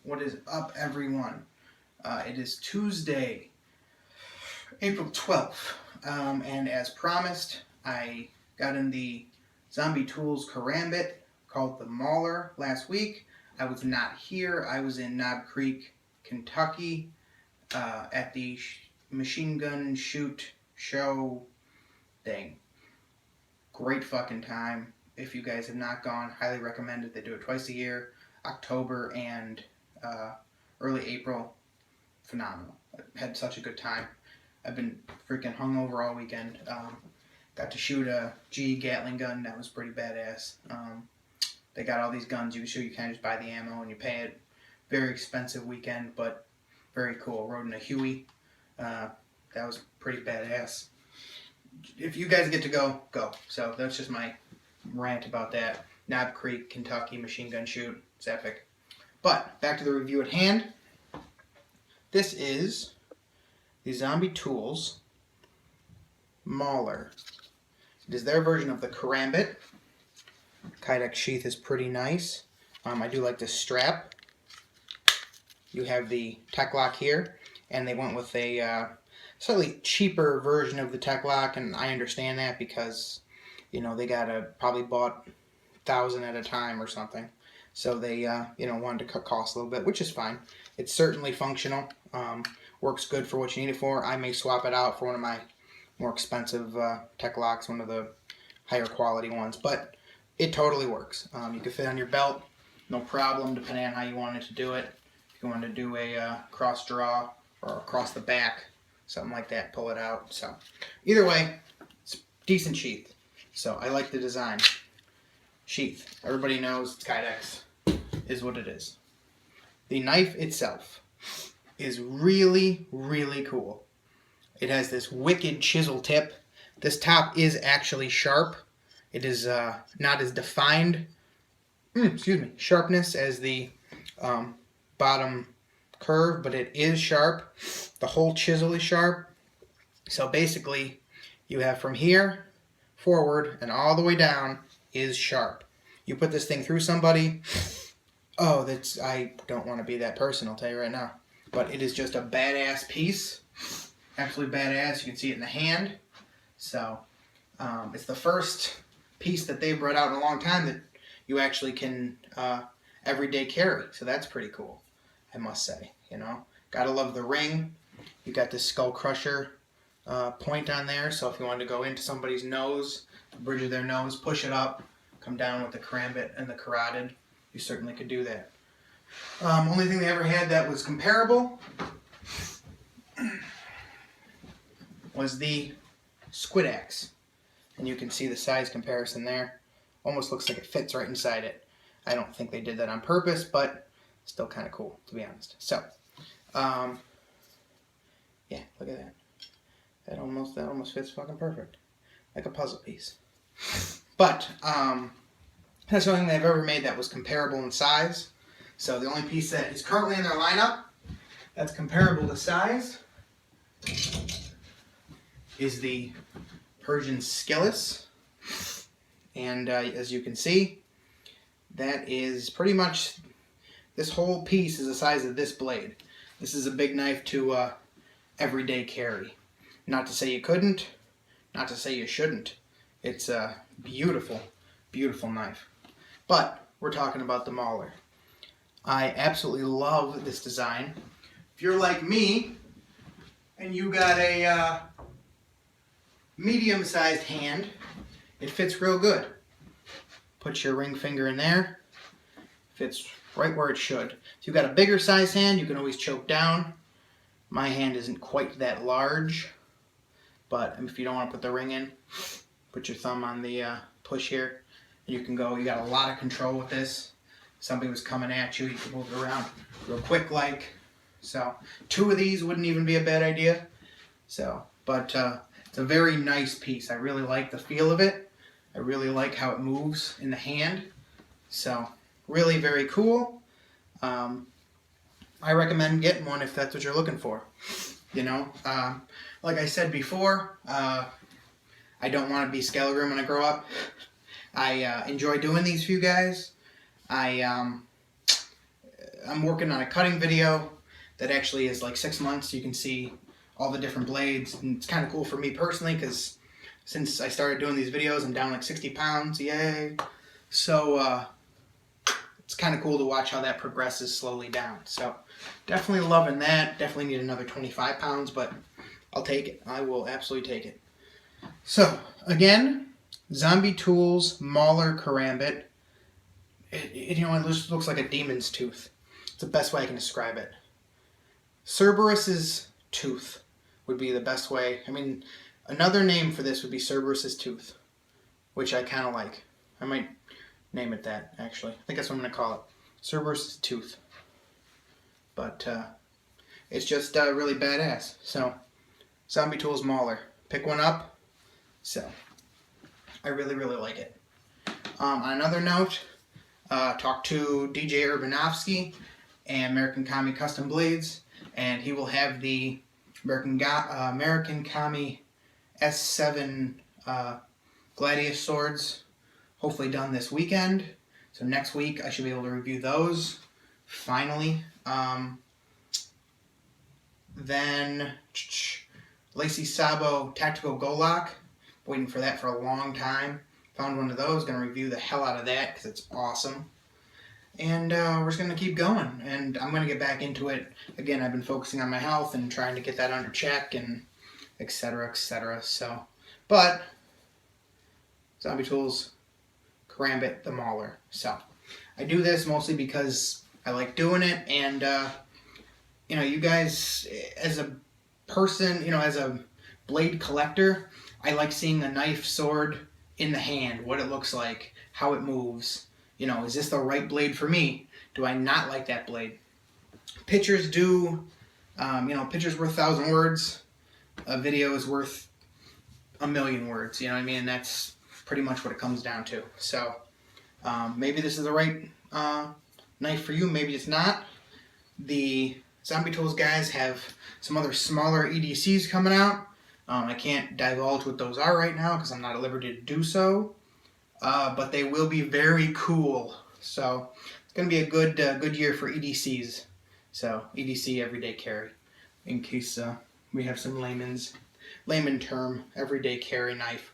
What is up, everyone? It is Tuesday, April 12th, and as promised, I got in the Zombie Tools karambit called the Mauler last week. I was not here. I was in Knob Creek, Kentucky, at the machine gun shoot show thing. Great fucking time. If you guys have not gone, highly recommend it. They do it twice a year, October and early April. Phenomenal. I had such a good time. I've been freaking hungover all weekend. Got to shoot a G Gatling gun. That was pretty badass. They got all these guns you can shoot. You kind of just buy the ammo and you pay it. Very expensive weekend, but very cool. Rode in a Huey. That was pretty badass. If you guys get to go, go. So that's just my rant about that. Knob Creek, Kentucky machine gun shoot. It's epic. But back to the review at hand. This is the Zombie Tools Mauler. It is their version of the karambit. Kydex sheath is pretty nice. I do like this strap. You have the tech lock here, and they went with a slightly cheaper version of the tech lock, and I understand that because, you know, they probably bought 1,000 at a time or something. So they, wanted to cut costs a little bit, which is fine. It's certainly functional. Works good for what you need it for. I may swap it out for one of my more expensive tech locks, one of the higher quality ones, but it totally works. You can fit on your belt, no problem, depending on how you wanted to do it. If you wanted to do a cross draw or across the back, something like that, pull it out. So either way, it's a decent sheath. So I like the design. Sheath. Everybody knows Kydex is what it is. The knife itself is really, really cool. It has this wicked chisel tip. This top is actually sharp. It is not as defined, sharpness as the bottom curve, but it is sharp. The whole chisel is sharp. So basically, you have from here forward and all the way down is sharp. You put this thing through somebody, I don't want to be that person, I'll tell you right now. But it is just a badass piece. Absolutely badass. You can see it in the hand. So, it's the first piece that they've brought out in a long time that you actually can everyday carry. So that's pretty cool, I must say. Gotta love the ring. You got this skull crusher point on there. So if you wanted to go into somebody's nose, the bridge of their nose, push it up, come down with the karambit and the carotid, you certainly could do that. Only thing they ever had that was comparable was the squid axe. And you can see the size comparison there. Almost looks like it fits right inside it. I don't think they did that on purpose, but still kind of cool, to be honest. So, yeah, look at that. That almost fits fucking perfect. Like a puzzle piece. But, that's the only thing they've ever made that was comparable in size. So the only piece that is currently in their lineup that's comparable to size is the Persian skillet. And as you can see, that is pretty much, this whole piece is the size of this blade. This is a big knife to everyday carry. Not to say you couldn't, not to say you shouldn't. It's a beautiful, beautiful knife. But we're talking about the Mauler. I absolutely love this design. If you're like me and you got a medium-sized hand, it fits real good. Put your ring finger in there. Fits right where it should. If you've got a bigger size hand, you can always choke down. My hand isn't quite that large, but if you don't want to put the ring in, put your thumb on the push here. You can go, you got a lot of control with this. If somebody was coming at you, you can move it around real quick like. So, 2 of these wouldn't even be a bad idea. So, but it's a very nice piece. I really like the feel of it. I really like how it moves in the hand. So, really very cool. I recommend getting one if that's what you're looking for. Like I said before, I don't want to be Skelegrim when I grow up. I enjoy doing these for you guys. I I'm working on a cutting video that actually is like 6 months. You can see all the different blades, and it's kind of cool for me personally because since I started doing these videos, I'm down like 60 pounds. Yay! So it's kind of cool to watch how that progresses slowly down. So definitely loving that. Definitely need another 25 pounds, but I'll take it. I will absolutely take it. So again, Zombie Tools Mauler Karambit. You know, it just looks like a demon's tooth. It's the best way I can describe it. Cerberus's tooth would be the best way. I mean, another name for this would be Cerberus's tooth, which I kind of like. I might name it that, actually. I think that's what I'm going to call it. Cerberus's tooth. But it's just really badass. So, Zombie Tools Mauler. Pick one up. So, I really, really like it. On another note, talked to DJ Urbanovsky and American Kami Custom Blades, and he will have the American Kami S7 Gladius swords hopefully done this weekend. So next week I should be able to review those finally. Then Lacey Sabo Tactical Golok, waiting for that for a long time. Found one of those, going to review the hell out of that because it's awesome. And we're just going to keep going. And I'm going to get back into it. Again, I've been focusing on my health and trying to get that under check and etc., etc. So, but Zombie Tools Karambit the Mauler. So, I do this mostly because I like doing it. And, you know, you guys, as a person, you know, as a blade collector, I like seeing a knife, sword in the hand, what it looks like, how it moves. You know, is this the right blade for me? Do I not like that blade? Pictures do, you know, picture's worth 1,000 words. A video is worth 1,000,000 words. You know what I mean? And that's pretty much what it comes down to. So, maybe this is the right knife for you. Maybe it's not. The Zombie Tools guys have some other smaller EDCs coming out. I can't divulge what those are right now because I'm not at liberty to do so. But they will be very cool. So it's going to be a good year for EDCs. So EDC, everyday carry, in case we have some layman term, everyday carry knife.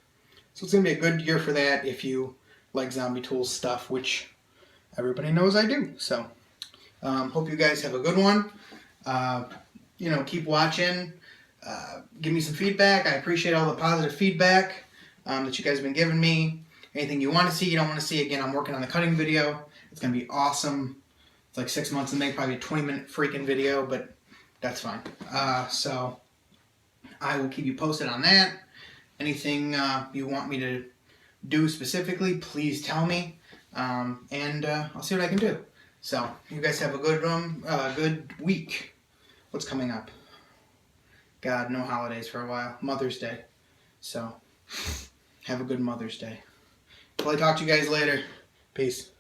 So it's going to be a good year for that if you like Zombie Tools stuff, which everybody knows I do. So hope you guys have a good one. You know, keep watching. Give me some feedback. I appreciate all the positive feedback that you guys have been giving me. Anything you want to see, you don't want to see, again, I'm working on the cutting video. It's going to be awesome. It's like 6 months to make, probably a 20-minute freaking video, but that's fine. So I will keep you posted on that. Anything you want me to do specifically, please tell me, and I'll see what I can do. So you guys have a good week. What's coming up? God, no holidays for a while. Mother's Day. So have a good Mother's Day. Till I talk to you guys later. Peace.